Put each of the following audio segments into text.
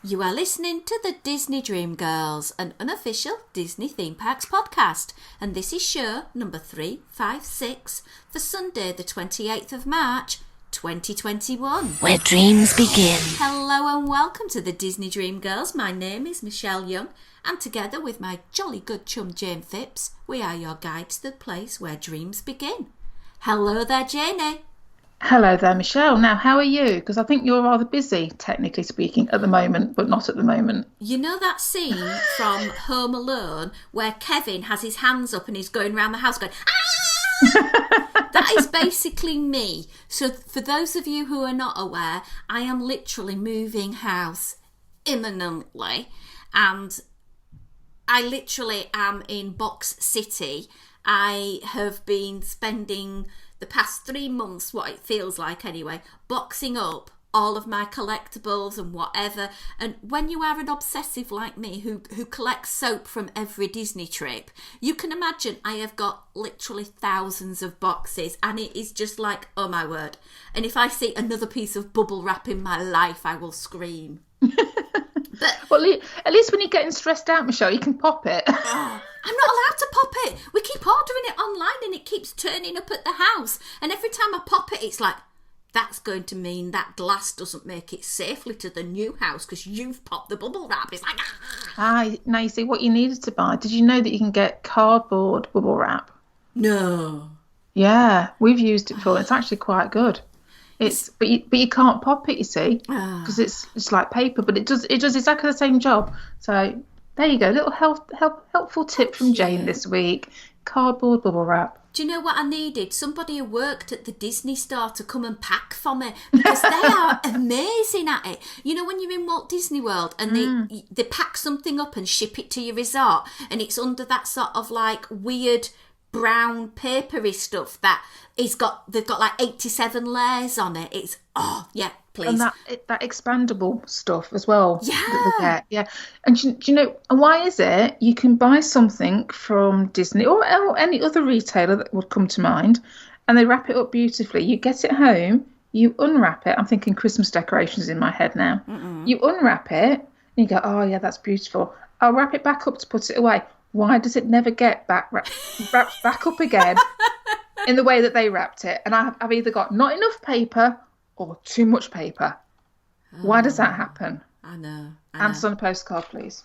You are listening to the Disney Dream Girls, an unofficial Disney theme parks podcast, and this is show number 356 for Sunday the 28th of March 2021. Where dreams begin. Hello and welcome to the Disney Dream Girls. My name is Michelle Young, and together with my jolly good chum Jane Phipps, we are your guide to the place where dreams begin. Hello there, Janie. Hello there, Michelle. Now, how are you? Because I think you're rather busy, technically speaking, at the moment, but not at the moment. You know that scene from Home Alone where Kevin has his hands up and he's going around the house going, ah! That is basically me. So for those of you who are not aware, I am literally moving house imminently, and I literally am in Box City. I have been spending the past 3 months, what it feels like anyway, boxing up all of my collectibles and whatever. And when you are an obsessive like me who collects soap from every Disney trip, you can imagine I have got literally thousands of boxes, and it is just like, oh my word. And if I see another piece of bubble wrap in my life, I will scream. But, well, at least when you're getting stressed out, Michelle, you can pop it. I'm not allowed to pop it. We keep ordering it online and it keeps turning up at the house. And every time I pop it, it's like, that's going to mean that glass doesn't make it safely to the new house because you've popped the bubble wrap. It's like, Now you see what you needed to buy. Did you know that you can get cardboard bubble wrap? No. Yeah, we've used it before. It's actually quite good. But you can't pop it, you see, because it's like paper, but it does exactly the same job. So there you go, little helpful tip from Jane this week: cardboard bubble wrap. Do you know what I needed? Somebody who worked at the Disney store to come and pack for me, because they are amazing at it. You know, when you're in Walt Disney World and they pack something up and ship it to your resort, and it's under that sort of like weird brown papery stuff that they've got like 87 layers on it. It's please. And that expandable stuff as well. Yeah. That they get. Yeah. And do you know, and why is it? You can buy something from Disney or any other retailer that would come to mind, and they wrap it up beautifully. You get it home, you unwrap it. I'm thinking Christmas decorations in my head now. You unwrap it and you go, oh yeah, that's beautiful. I'll wrap it back up to put it away. Why does it never get wrapped back up again in the way that they wrapped it? And I've either got not enough paper or too much paper. Why does that happen? I know. Answer on a postcard, please.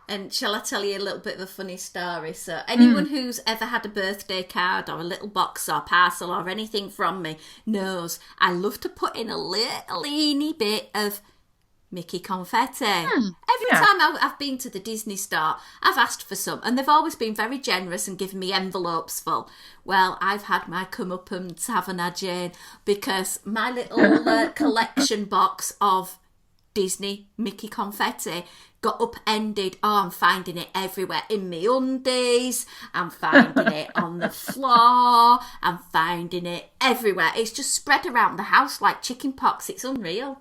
And shall I tell you a little bit of a funny story? So anyone who's ever had a birthday card or a little box or parcel or anything from me knows I love to put in a little teeny bit of Mickey confetti. Every time I've been to the Disney store, I've asked for some, and they've always been very generous and given me envelopes full. Well, I've had my comeuppance, haven't I, Jane? Because my little collection box of Disney Mickey confetti got upended. Oh, I'm finding it everywhere. In my undies, I'm finding it on the floor, I'm finding it everywhere. It's just spread around the house like chicken pox. It's unreal.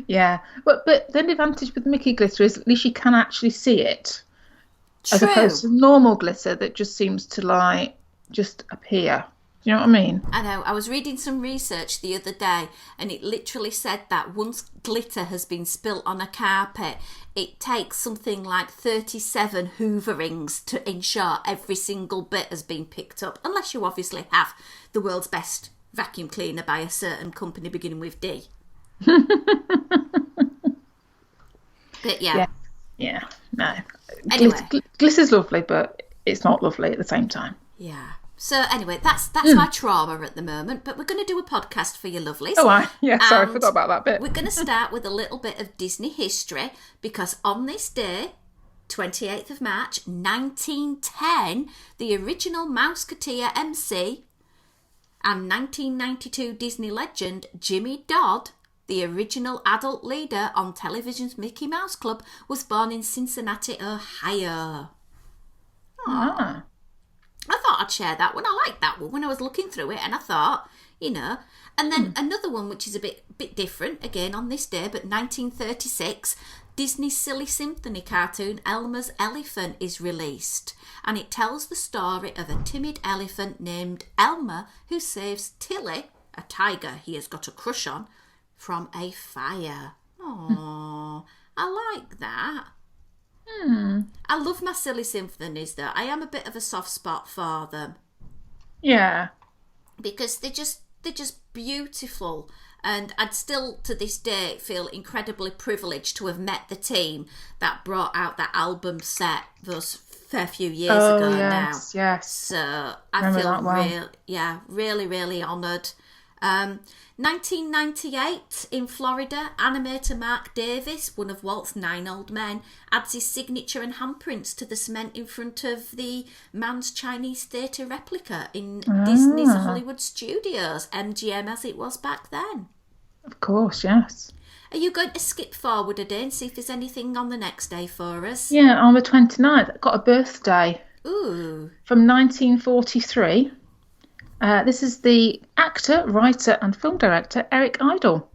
Yeah, but the advantage with Mickey glitter is at least you can actually see it. True. As opposed to normal glitter that just seems to like just appear. Do you know what I mean? I know. I was reading some research the other day and it literally said that once glitter has been spilt on a carpet, it takes something like 37 hooverings to ensure every single bit has been picked up, unless you obviously have the world's best vacuum cleaner by a certain company beginning with D. But yeah, no. Anyway. Glitter's lovely, but it's not lovely at the same time. Yeah. So anyway, that's my trauma at the moment. But we're going to do a podcast for you lovelies. Oh, sorry, I forgot about that bit. We're going to start with a little bit of Disney history, because on this day, 28th of March 1910, the original Mouseketeer MC and 1992 Disney legend Jimmy Dodd, the original adult leader on television's Mickey Mouse Club, was born in Cincinnati, Ohio. Ah. I thought I'd share that one. I liked that one when I was looking through it, and I thought, you know. And then another one which is a bit different, again on this day, but 1936, Disney's Silly Symphony cartoon Elmer's Elephant is released, and it tells the story of a timid elephant named Elmer who saves Tilly, a tiger he has got a crush on, from a fire. Oh, I like that. I love my silly symphonies though. I am a bit of a soft spot for them. Yeah. Because they're just beautiful, and I'd still to this day feel incredibly privileged to have met the team that brought out that album set those fair few years ago now. Yes. So I feel really, really honoured. 1998 in Florida, animator Mark Davis, one of Walt's 9 old men, adds his signature and handprints to the cement in front of the Mann's Chinese Theatre replica in Disney's Hollywood Studios, MGM as it was back then. Of course, yes. Are you going to skip forward a day and see if there's anything on the next day for us? Yeah, on the 29th, I got a birthday. Ooh. From 1943. This is the actor, writer and film director Eric Idle.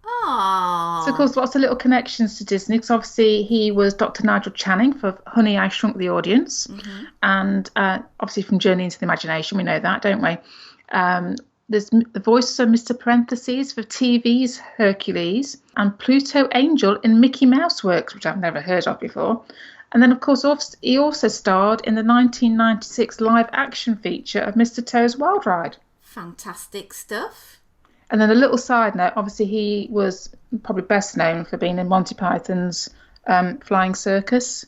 Aww. So, of course, lots of little connections to Disney, because obviously he was Dr. Nigel Channing for Honey, I Shrunk the Audience. And obviously from Journey into the Imagination, we know that, don't we? There's the voice of Mr. Parentheses for TV's Hercules, and Pluto Angel in Mickey Mouse Works, which I've never heard of before. And then, of course, he also starred in the 1996 live-action feature of Mr. Toad's Wild Ride. Fantastic stuff. And then a little side note, obviously he was probably best known for being in Monty Python's Flying Circus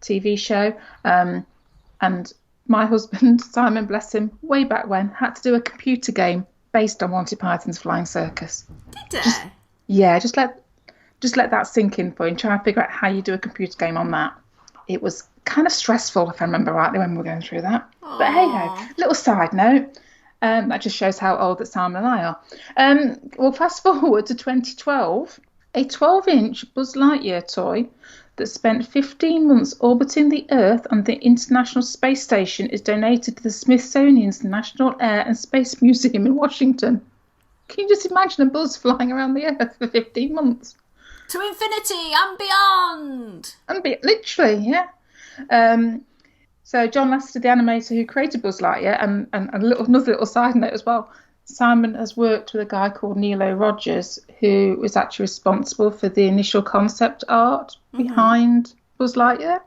TV show. And my husband, Simon, bless him, way back when, had to do a computer game based on Monty Python's Flying Circus. Did he? Just let that sink in for you and try and figure out how you do a computer game on that. It was kind of stressful, if I remember rightly, when we were going through that. Aww. But hey-ho, little side note. That just shows how old that Simon and I are. Well, fast forward to 2012. A 12-inch Buzz Lightyear toy that spent 15 months orbiting the Earth on the International Space Station is donated to the Smithsonian's National Air and Space Museum in Washington. Can you just imagine a Buzz flying around the Earth for 15 months? To infinity and beyond! Literally, yeah. So John Lasseter, the animator who created Buzz Lightyear, and another little side note as well, Simon has worked with a guy called Neil Rogers, who was actually responsible for the initial concept art behind Buzz Lightyear.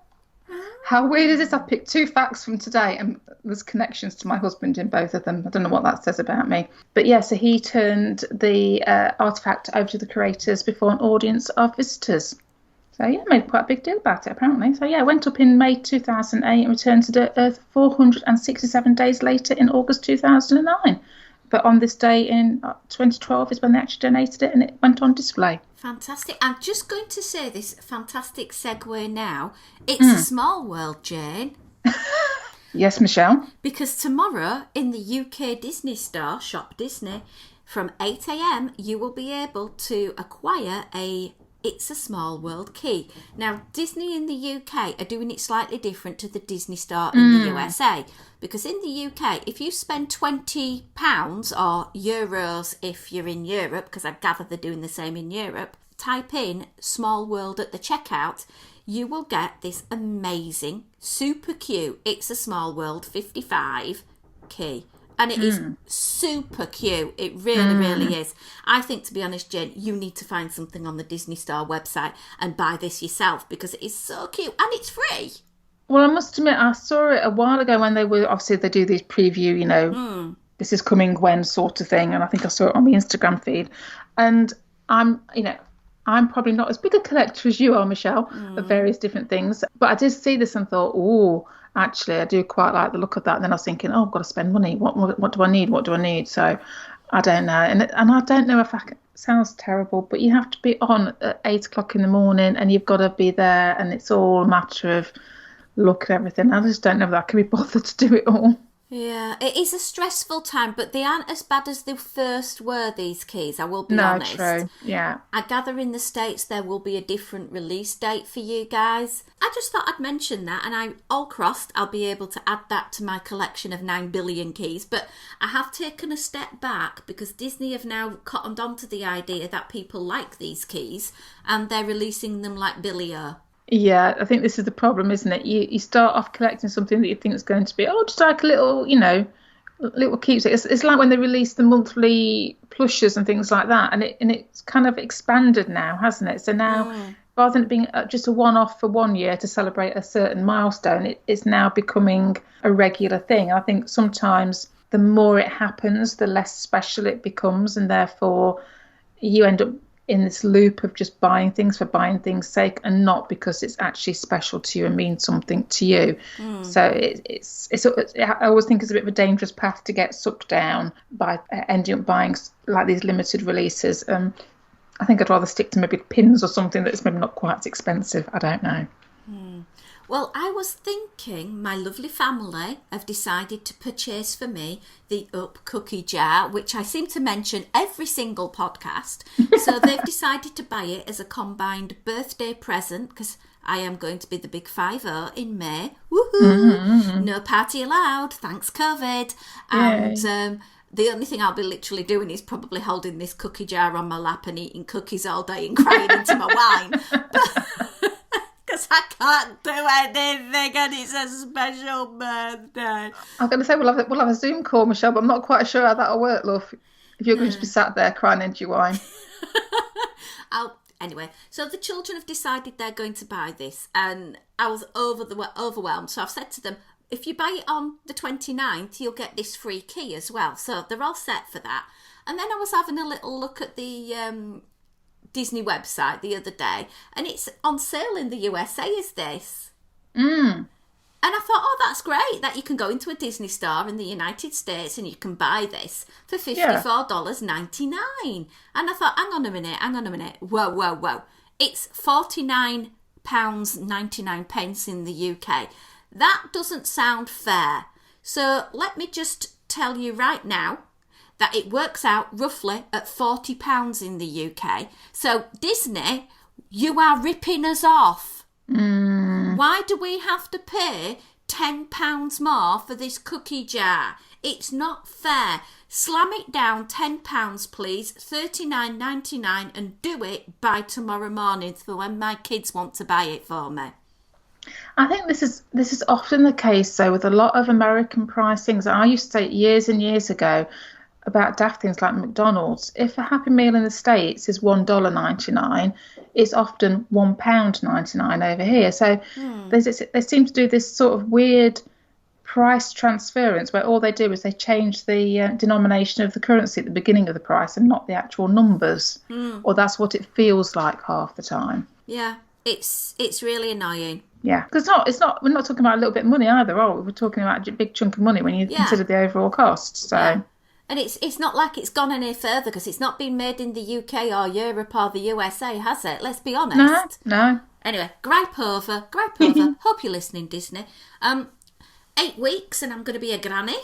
How weird is this? I picked 2 facts from today, and there's connections to my husband in both of them. I don't know what that says about me. But yeah, so he turned the artefact over to the creators before an audience of visitors. So yeah, made quite a big deal about it, apparently. So yeah, went up in May 2008 and returned to Earth 467 days later in August 2009. But on this day in 2012 is when they actually donated it and it went on display. Fantastic. I'm just going to say this fantastic segue now. It's a small world, Jane. Yes, Michelle. Because tomorrow in the UK Disney store, Shop Disney, from 8 a.m, you will be able to acquire a It's a Small World key. Now, Disney in the UK are doing it slightly different to the Disney store in the USA. Because in the UK, if you spend £20 or euros if you're in Europe, because I gather they're doing the same in Europe, type in Small World at the checkout, you will get this amazing, super cute It's a Small World 55 key. And it is super cute. It really, really is. I think, to be honest, Jen, you need to find something on the Disney Store website and buy this yourself because it is so cute and it's free. Well, I must admit, I saw it a while ago when they do these preview, this is coming when sort of thing. And I think I saw it on the Instagram feed. And I'm probably not as big a collector as you are, Michelle, of various different things. But I did see this and thought, oh, actually, I do quite like the look of that. And then I was thinking, oh, I've got to spend money. What do I need? What do I need? So I don't know. And I don't know if it sounds terrible, but you have to be on at 8 o'clock in the morning and you've got to be there. And it's all a matter of look at everything. I just don't know if I can be bothered to do it all. Yeah, it is a stressful time, but they aren't as bad as they first were, these keys, I will be honest. No, true, yeah. I gather in the States there will be a different release date for you guys. I just thought I'd mention that, and I'm all crossed I'll be able to add that to my collection of 9 billion keys, but I have taken a step back because Disney have now cottoned on to the idea that people like these keys, and they're releasing them like Billy-O. Yeah, I think this is the problem, isn't it? You start off collecting something that you think is going to be, just like a little, little keepsakes. It's like when they released the monthly plushes and things like that, and it's kind of expanded now, hasn't it? So now, rather than it being just a one-off for 1 year to celebrate a certain milestone, it's now becoming a regular thing. I think sometimes the more it happens, the less special it becomes, and therefore you end up in this loop of just buying things for buying things' sake, and not because it's actually special to you and means something to you. So I always think it's a bit of a dangerous path to get sucked down by ending up buying like these limited releases. I think I'd rather stick to maybe pins or something that's maybe not quite as expensive. I don't know. Well, I was thinking my lovely family have decided to purchase for me the Up cookie jar, which I seem to mention every single podcast. So they've decided to buy it as a combined birthday present, because I am going to be the big 50 in May. Woohoo! No party allowed, thanks COVID. And the only thing I'll be literally doing is probably holding this cookie jar on my lap and eating cookies all day and crying into my wine. Because I can't do anything and it's a special birthday. I'm going to say we'll have a Zoom call, Michelle, but I'm not quite sure how that'll work, love. If you're going to be sat there crying into your wine. Anyway, so the children have decided they're going to buy this, and I was overwhelmed. So I've said to them, if you buy it on the 29th, you'll get this free key as well. So they're all set for that. And then I was having a little look at the Disney website the other day, and it's on sale in the USA, is this? And I thought, oh, that's great that you can go into a Disney store in the United States and you can buy this for $54.99. And I thought, hang on a minute. Whoa. It's £49.99 in the UK. That doesn't sound fair. So let me just tell you right now that it works out roughly at £40 in the UK. So Disney, you are ripping us off. Why do we have to pay £10 more for this cookie jar? It's not fair. Slam it down £10, please, $39.99, and do it by tomorrow morning for when my kids want to buy it for me. I think this is often the case, though, with a lot of American pricings. I used to say years and years ago about daft things like McDonald's. If a Happy Meal in the States is $1.99, it's often £1.99 over here. So they seem to do this sort of weird price transference where all they do is they change the denomination of the currency at the beginning of the price and not the actual numbers. Or that's what it feels like half the time. Yeah, it's really annoying. Yeah, because we're not talking about a little bit of money either, are we? We're talking about a big chunk of money when you consider the overall cost. So. Yeah. And it's not like it's gone any further, because it's not been made in the UK or Europe or the USA, has it? Let's be honest. No. Anyway, gripe over. Hope you're listening, Disney. 8 weeks and I'm going to be a granny.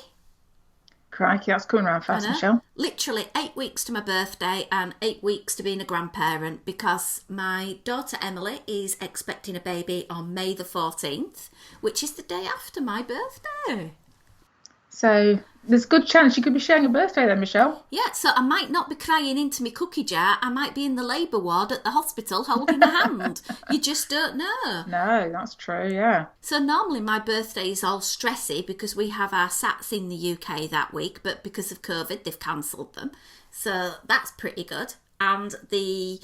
Crikey, that's coming around fast, Michelle. Literally 8 weeks to my birthday and 8 weeks to being a grandparent, because my daughter Emily is expecting a baby on May the 14th, which is the day after my birthday. So there's a good chance you could be sharing a birthday then, Michelle. Yeah, so I might not be crying into my cookie jar. I might be in the labour ward at the hospital holding a hand. You just don't know. No, that's true, yeah. So normally my birthday is all stressy because we have our SATs in the UK that week, but because of COVID, they've cancelled them. So that's pretty good. And the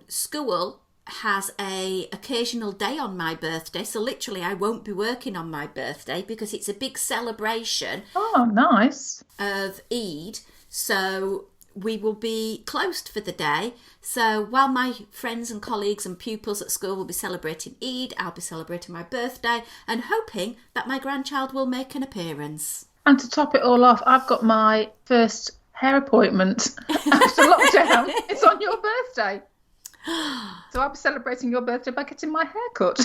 school has a occasional day on my birthday, so literally I won't be working on my birthday because it's a big celebration. Oh, nice. Of Eid, so we will be closed for the day. So while my friends and colleagues and pupils at school will be celebrating Eid, I'll be celebrating my birthday and hoping that my grandchild will make an appearance. And to top it all off, I've got my first hair appointment after lockdown. It's on your birthday. So I'll be celebrating your birthday by getting my hair cut.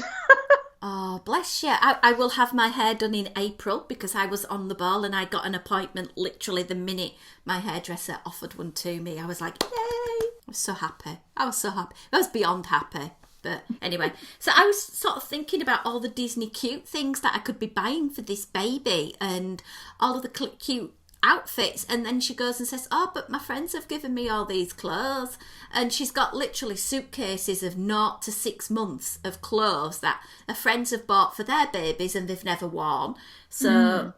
Oh, bless you. I will have my hair done in April because I was on the ball and I got an appointment literally the minute my hairdresser offered one to me. I was like, yay! I was so happy. I was beyond happy. But anyway, so I was sort of thinking about all the Disney cute things that I could be buying for this baby and all of the cute outfits, and then she goes and says, oh, but my friends have given me all these clothes, and she's got literally suitcases of 0 to 6 months of clothes that her friends have bought for their babies and they've never worn. So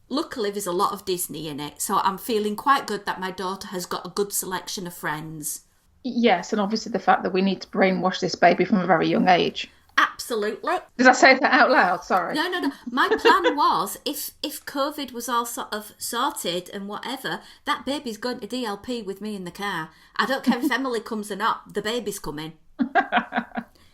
luckily there's a lot of Disney in it, so I'm feeling quite good that my daughter has got a good selection of friends. Yes, and obviously the fact that we need to brainwash this baby from a very young age. Absolutely. Did I say that out loud? Sorry. No. My plan was, if COVID was all sort of sorted and whatever, that baby's going to DLP with me in the car. I don't care if Emily comes or not, the baby's coming.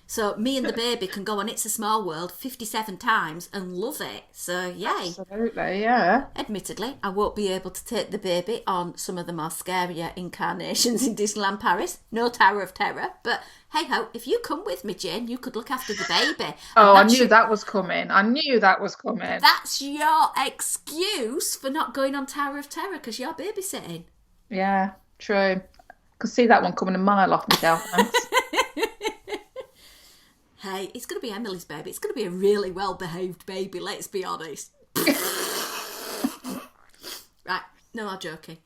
So me and the baby can go on It's a Small World 57 times and love it. So yay. Absolutely, yeah. Admittedly, I won't be able to take the baby on some of the more scarier incarnations in Disneyland Paris. No Tower of Terror. But hey ho, if you come with me, Jane, you could look after the baby. Oh, I knew that was coming. That's your excuse for not going on Tower of Terror because you're babysitting. Yeah, true. Could see that one coming a mile off, Michelle. Thanks. Hey, it's going to be Emily's baby. It's going to be a really well-behaved baby, let's be honest. Right, no more joking.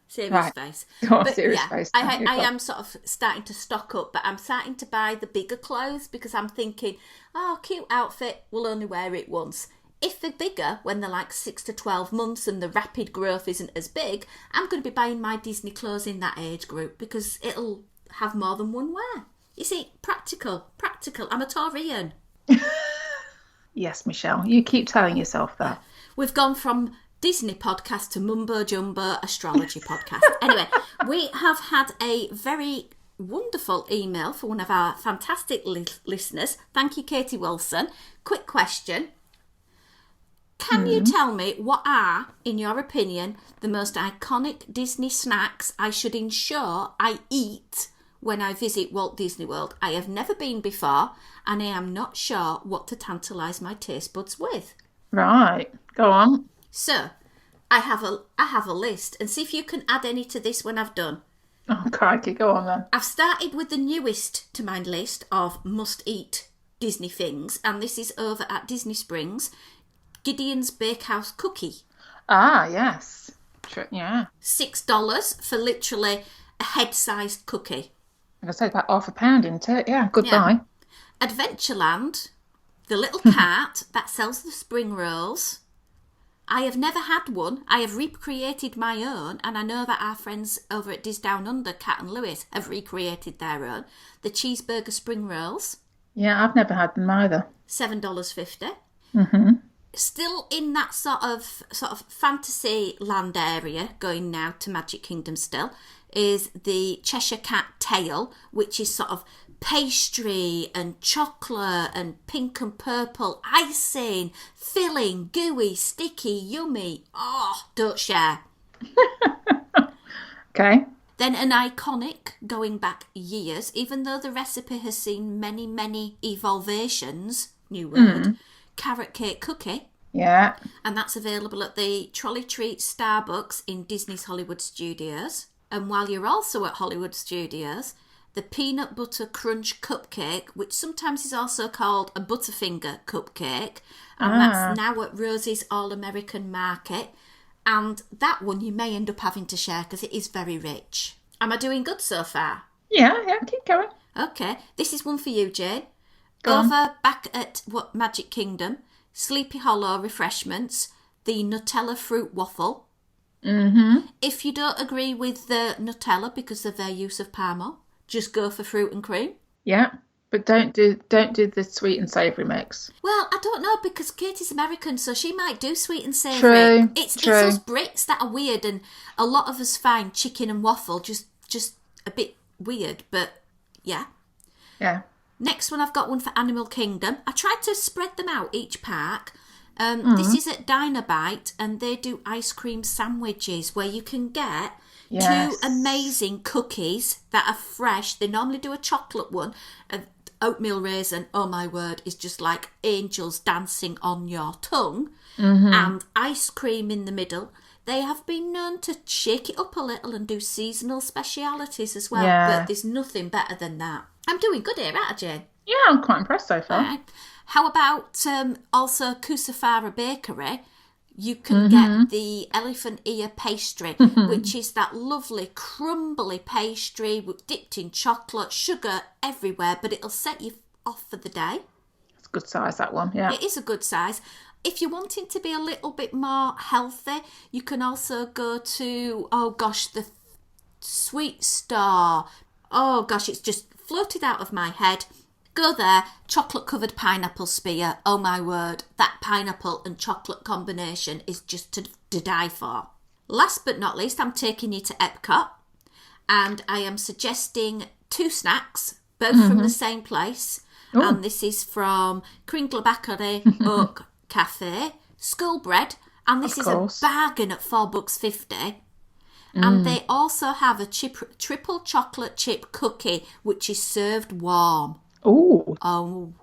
Serious face. Oh, serious face. I am sort of starting to stock up, but I'm starting to buy the bigger clothes because I'm thinking, oh, cute outfit, we'll only wear it once. If they're bigger, when they're like 6 to 12 months and the rapid growth isn't as big, I'm going to be buying my Disney clothes in that age group because it'll have more than one wear. You see, practical. I'm a Taurian. Yes, Michelle, you keep telling yourself that. We've gone from Disney podcast to mumbo jumbo astrology podcast. Anyway, we have had a very wonderful email for one of our fantastic listeners. Thank you, Katie Wilson. Quick question. Can you tell me what are, in your opinion, the most iconic Disney snacks I should ensure I eat when I visit Walt Disney World? I have never been before and I am not sure what to tantalise my taste buds with. Right, go on. So, I have a list and see if you can add any to this when I've done. Oh, crikey, go on then. I've started with the newest to my list of must-eat Disney things, and this is over at Disney Springs, Gideon's Bakehouse Cookie. Ah, yes. Yeah. $6 for literally a head-sized cookie. I'm going to say about £half, isn't it? Yeah, good buy. Adventureland, the little cart that sells the spring rolls. I have never had one. I have recreated my own, and I know that our friends over at Dis Down Under, Kat and Lewis, have recreated their own. The cheeseburger spring rolls. Yeah, I've never had them either. $7.50. Mm-hmm. Still in that sort of fantasy land area, going now to Magic Kingdom still, is the Cheshire Cat tail, which is sort of pastry and chocolate and pink and purple icing, filling, gooey, sticky, yummy. Oh, don't share. Okay. Then an iconic, going back years, even though the recipe has seen many, many evolvations, new word, carrot cake cookie. Yeah. And that's available at the Trolley Treats Starbucks in Disney's Hollywood Studios. And while you're also at Hollywood Studios, the peanut butter crunch cupcake, which sometimes is also called a Butterfinger cupcake, and that's now at Rosie's All-American Market. And that one you may end up having to share because it is very rich. Am I doing good so far? Yeah, keep going. Okay, this is one for you, Jane. Go on. Over back at Magic Kingdom, Sleepy Hollow Refreshments, the Nutella Fruit Waffle. Mm-hmm. If you don't agree with the Nutella because of their use of palm, just go for fruit and cream. Yeah, but don't do the sweet and savoury mix. Well, I don't know because Katie's American, so she might do sweet and savoury. True. It's us Brits that are weird, and a lot of us find chicken and waffle just a bit weird, but yeah. Yeah. Next one, I've got one for Animal Kingdom. I tried to spread them out each park. This is at Dynabite, and they do ice cream sandwiches where you can get two amazing cookies that are fresh. They normally do a chocolate one. Oatmeal raisin, oh my word, is just like angels dancing on your tongue. Mm-hmm. And ice cream in the middle. They have been known to shake it up a little and do seasonal specialities as well. Yeah. But there's nothing better than that. I'm doing good here, aren't I, Jane? Yeah, I'm quite impressed so far. Right. How about also Kusafara Bakery? You can get the elephant ear pastry, which is that lovely crumbly pastry dipped in chocolate, sugar everywhere, but it'll set you off for the day. It's a good size, that one, yeah. It is a good size. if you're wanting to be a little bit more healthy, you can also go to, the Sweet Star. Oh gosh, it's just floated out of my head. Go there, chocolate-covered pineapple spear. Oh my word, that pineapple and chocolate combination is just to die for. Last but not least, I'm taking you to Epcot, and I am suggesting 2 snacks, both from the same place. Ooh. And this is from Kringle Bakery Oak Cafe, School Bread, and this is a bargain at $4.50. And they also have a triple chocolate chip cookie, which is served warm. Ooh. Oh.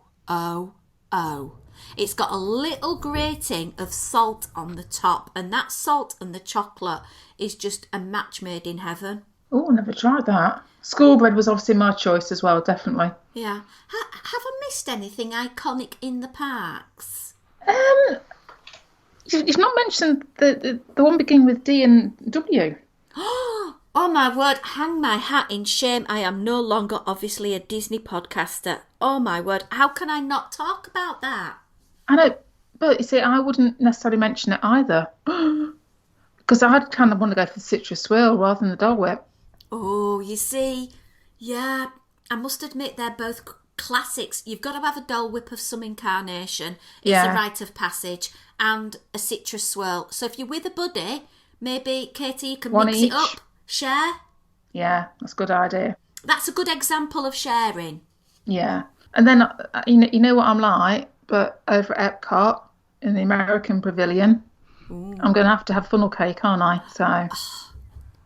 It's got a little grating of salt on the top, and that salt and the chocolate is just a match made in heaven. Oh, never tried that. School bread was obviously my choice as well, definitely. Yeah. Have I missed anything iconic in the parks? You've not mentioned the one beginning with D and W. Oh my word, hang my hat in shame. I am no longer obviously a Disney podcaster. Oh my word, how can I not talk about that? I know, but you see, I wouldn't necessarily mention it either. Because I'd kind of want to go for the citrus swirl rather than the Dole Whip. Oh, you see, yeah, I must admit they're both classics. You've got to have a Dole Whip of some incarnation. It's a rite of passage, and a citrus swirl. So if you're with a buddy, maybe, Katie, you can mix it up. Share? Yeah, that's a good idea. That's a good example of sharing. Yeah. And then, you know what I'm like, but over at Epcot, in the American Pavilion, I'm going to have funnel cake, aren't I? So.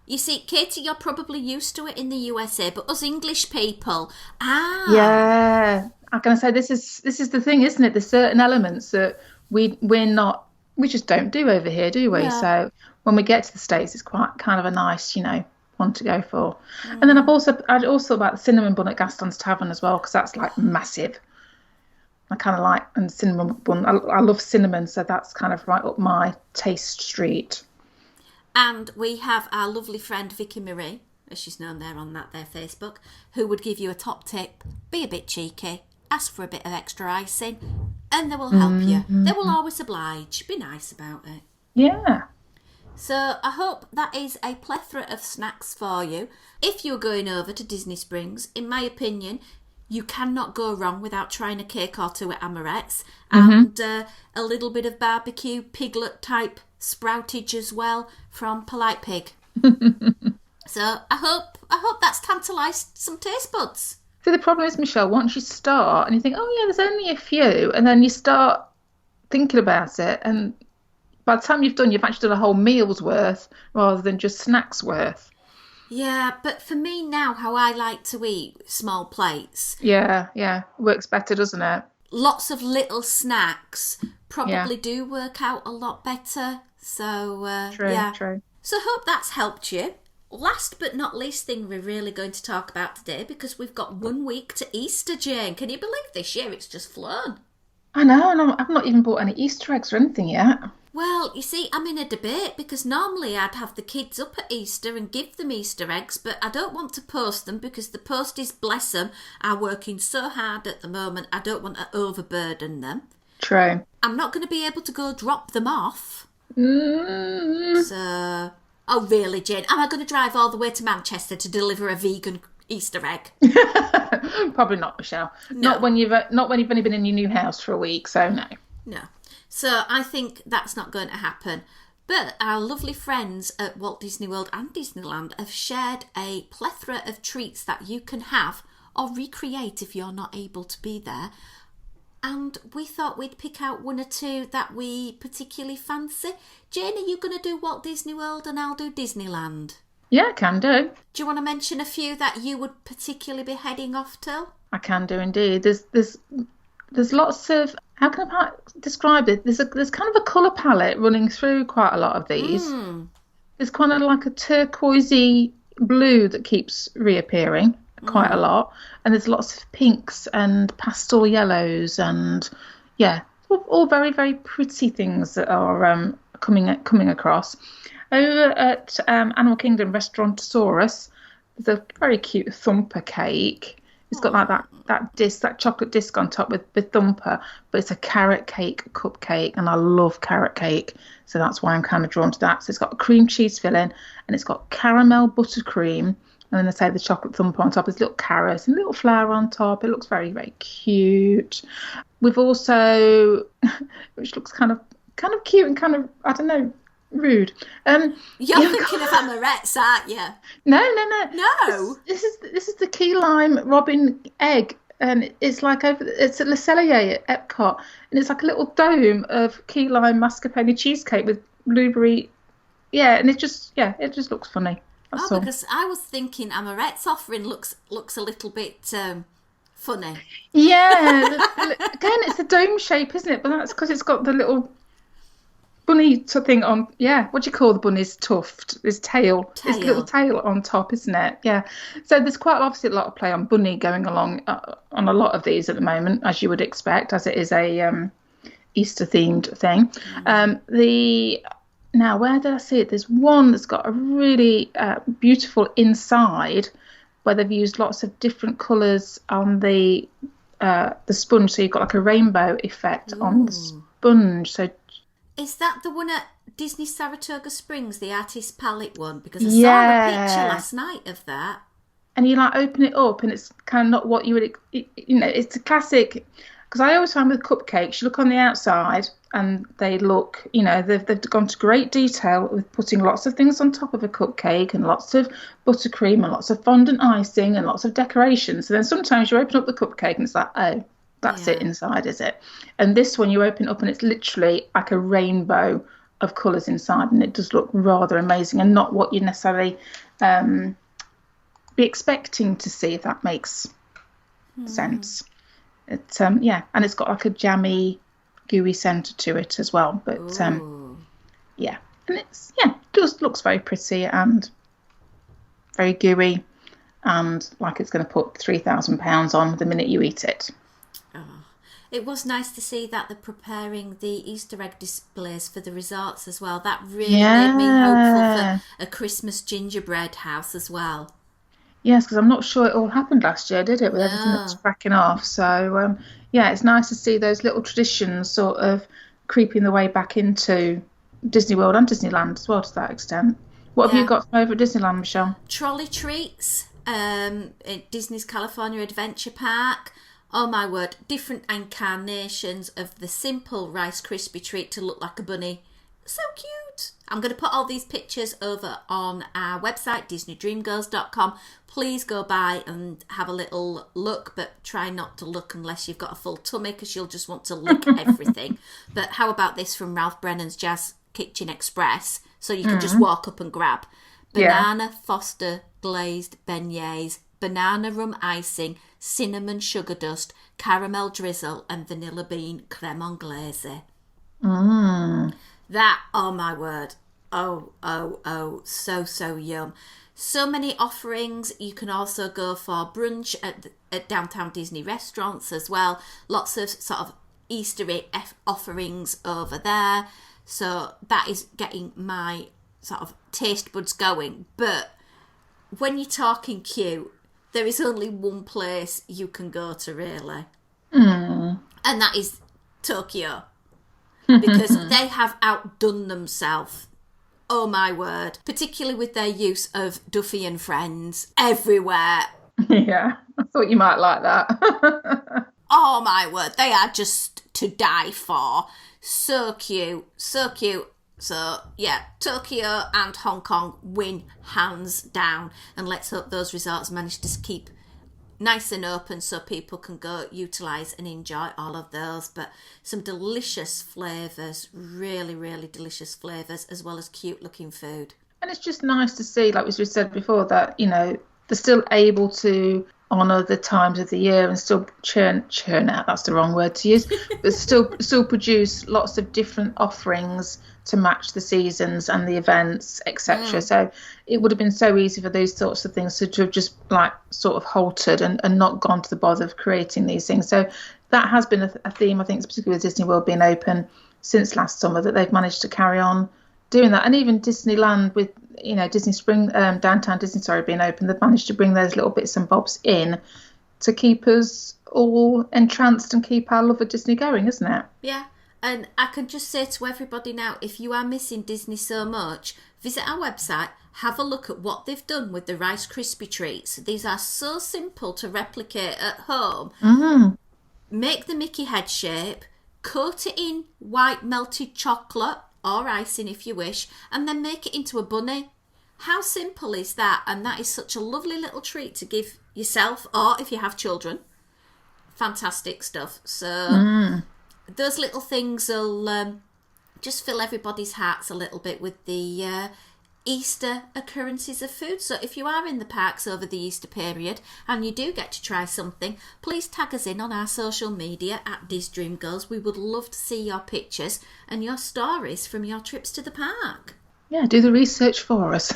You see, Katie, you're probably used to it in the USA, but us English people, Yeah. I'm going to say this is the thing, isn't it? There's certain elements that we just don't do over here, do we? Yeah. So when we get to the States, it's quite kind of a nice, one to go for. And then I'd also about the cinnamon bun at Gaston's Tavern as well, because that's like massive. I kind of like, and cinnamon bun. I love cinnamon, so that's kind of right up my taste street. And we have our lovely friend Vicky Marie, as she's known there on their Facebook, who would give you a top tip: be a bit cheeky, ask for a bit of extra icing, and they will help you. They will always oblige. Be nice about it. Yeah. So I hope that is a plethora of snacks for you. If you're going over to Disney Springs, in my opinion, you cannot go wrong without trying a cake or two at Amorette's, and a little bit of barbecue piglet type sproutage as well from Polite Pig. So I hope that's tantalised some taste buds. So the problem is, Michelle, once you start and you think, oh yeah, there's only a few, and then you start thinking about it, and by the time you've actually done a whole meal's worth rather than just snacks worth. Yeah, but for me now, how I like to eat small plates. Yeah, works better, doesn't it? Lots of little snacks probably do work out a lot better. So, True. So hope that's helped you. Last but not least thing we're really going to talk about today, because we've got 1 week to Easter, Jane. Can you believe this year it's just flown? I know, and I've not even bought any Easter eggs or anything yet. Well, you see, I'm in a debate, because normally I'd have the kids up at Easter and give them Easter eggs, but I don't want to post them because the posties, bless them, are working so hard at the moment. I don't want to overburden them. True. I'm not going to be able to go drop them off. So, oh really, Jane? Am I going to drive all the way to Manchester to deliver a vegan Easter egg? Probably not, Michelle. No. Not when you've only been in your new house for a week, so no. No. So I think that's not going to happen. But our lovely friends at Walt Disney World and Disneyland have shared a plethora of treats that you can have or recreate if you're not able to be there. And we thought we'd pick out 1 or 2 that we particularly fancy. Jane, are you going to do Walt Disney World and I'll do Disneyland? Yeah, I can do. Do you want to mention a few that you would particularly be heading off to? I can do indeed. There's lots of, how can I describe it? There's kind of a colour palette running through quite a lot of these. There's kind of like a turquoisey blue that keeps reappearing quite a lot, and there's lots of pinks and pastel yellows, and all very, very pretty things that are coming across. Over at Animal Kingdom Restaurantosaurus, there's a very cute thumper cake. It's got like that disc, that chocolate disc on top with the thumper, but it's a carrot cake cupcake, and I love carrot cake, so that's why I'm kind of drawn to that. So it's got a cream cheese filling, and it's got caramel buttercream, and then I say the chocolate thumper on top. There's little carrots and little flower on top. It looks very, very cute. We've also, which looks kind of cute and kind of, I don't know, rude. You're thinking of amarettes, aren't you? No. No. This is the key lime robin egg, and it's at Le Cellier at Epcot, and it's like a little dome of key lime mascarpone cheesecake with blueberry. Yeah, and it just looks funny. That's all. Because I was thinking amarette's offering looks a little bit funny. Yeah, again, it's a dome shape, isn't it? But that's because it's got the little bunny thing on. Yeah, what do you call the bunny's tuft? His tail. His little tail on top, isn't it? Yeah. So there's quite obviously a lot of play on bunny going along on a lot of these at the moment, as you would expect, as it is a Easter themed thing. Now, where did I see it? There's one that's got a really beautiful inside, where they've used lots of different colours on the sponge, so you've got like a rainbow effect on the sponge. So is that the one at Disney Saratoga Springs, the artist palette one? Because I saw a picture last night of that. And you like open it up, and it's kind of not what you would, it's a classic. Because I always find with cupcakes, you look on the outside and they look, they've gone to great detail with putting lots of things on top of a cupcake, and lots of buttercream and lots of fondant icing and lots of decorations. So then sometimes you open up the cupcake and it's like, oh, that's it inside, is it? And this one you open up and it's literally like a rainbow of colours inside, and it does look rather amazing and not what you necessarily be expecting to see, if that makes sense. It's and it's got like a jammy, gooey centre to it as well. But and it's just looks very pretty and very gooey, and like it's going to put £3,000 on the minute you eat it. It was nice to see that they're preparing the Easter egg displays for the resorts as well. That really made me hopeful for a Christmas gingerbread house as well. Yes, because I'm not sure it all happened last year, did it, with everything that was cracking off. So, it's nice to see those little traditions sort of creeping their way back into Disney World and Disneyland as well, to that extent. What have you got from over at Disneyland, Michelle? Trolley Treats at Disney's California Adventure Park. Oh, my word. Different incarnations of the simple Rice Krispie treat to look like a bunny. So cute. I'm going to put all these pictures over on our website, DisneyDreamGirls.com. Please go by and have a little look, but try not to look unless you've got a full tummy, because you'll just want to lick everything. But how about this from Ralph Brennan's Jazz Kitchen Express? So you can just walk up and grab banana Foster glazed beignets, banana rum icing, cinnamon sugar dust, caramel drizzle, and vanilla bean creme anglaise. That, oh my word. Oh, so yum. So many offerings. You can also go for brunch at Downtown Disney restaurants as well. Lots of sort of Easter egg offerings over there. So that is getting my sort of taste buds going. But when you're talking cute, there is only one place you can go to, really. And that is Tokyo. Because they have outdone themselves. Oh my word. Particularly with their use of Duffy and Friends everywhere. Yeah, I thought you might like that. Oh my word. They are just to die for. So cute. So cute. So, yeah, Tokyo and Hong Kong win hands down. And let's hope those resorts manage to keep nice and open so people can go utilise and enjoy all of those. But some delicious flavours, really, really delicious flavours, as well as cute looking food. And it's just nice to see, like we said before, that, they're still able to honour the times of the year and still churn out, that's the wrong word to use, but still produce lots of different offerings to match the seasons and the events, etc. So it would have been so easy for those sorts of things to have just like sort of halted and not gone to the bother of creating these things. So that has been a theme, I think, particularly with Disney World being open since last summer, that they've managed to carry on doing that. And even Disneyland with, Disney Spring, Downtown Disney, being open, they've managed to bring those little bits and bobs in to keep us all entranced and keep our love of Disney going, isn't it? Yeah. And I can just say to everybody now, if you are missing Disney so much, visit our website, have a look at what they've done with the Rice Krispie treats. These are so simple to replicate at home. Mm. Make the Mickey head shape, coat it in white melted chocolate or icing if you wish, and then make it into a bunny. How simple is that? And that is such a lovely little treat to give yourself, or if you have children. Fantastic stuff. So those little things will just fill everybody's hearts a little bit with the Easter occurrences of food. So if you are in the parks over the Easter period and you do get to try something, please tag us in on our social media at DisDreamGirls. We would love to see your pictures and your stories from your trips to the park. Yeah, do the research for us.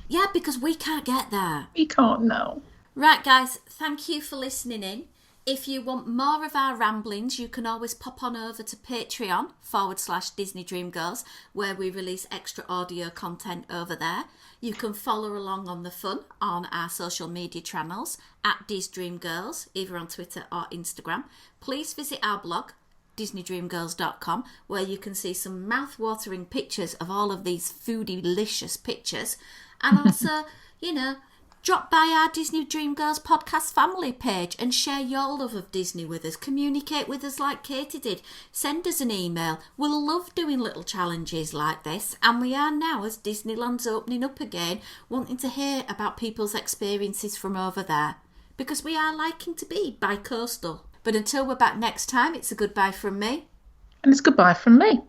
Yeah, because we can't get there. We can't know. Right, guys, thank you for listening in. If you want more of our ramblings, you can always pop on over to Patreon/Disney Dream Girls, where we release extra audio content over there. You can follow along on the fun on our social media channels at DisDreamGirls, either on Twitter or Instagram. Please visit our blog, DisneyDreamGirls.com, where you can see some mouth-watering pictures of all of these foodie-licious pictures. And also, drop by our Disney Dream Girls podcast family page and share your love of Disney with us. Communicate with us like Katie did. Send us an email. We'll love doing little challenges like this. And we are now, as Disneyland's opening up again, wanting to hear about people's experiences from over there. Because we are liking to be bi-coastal. But until we're back next time, it's a goodbye from me. And it's goodbye from me.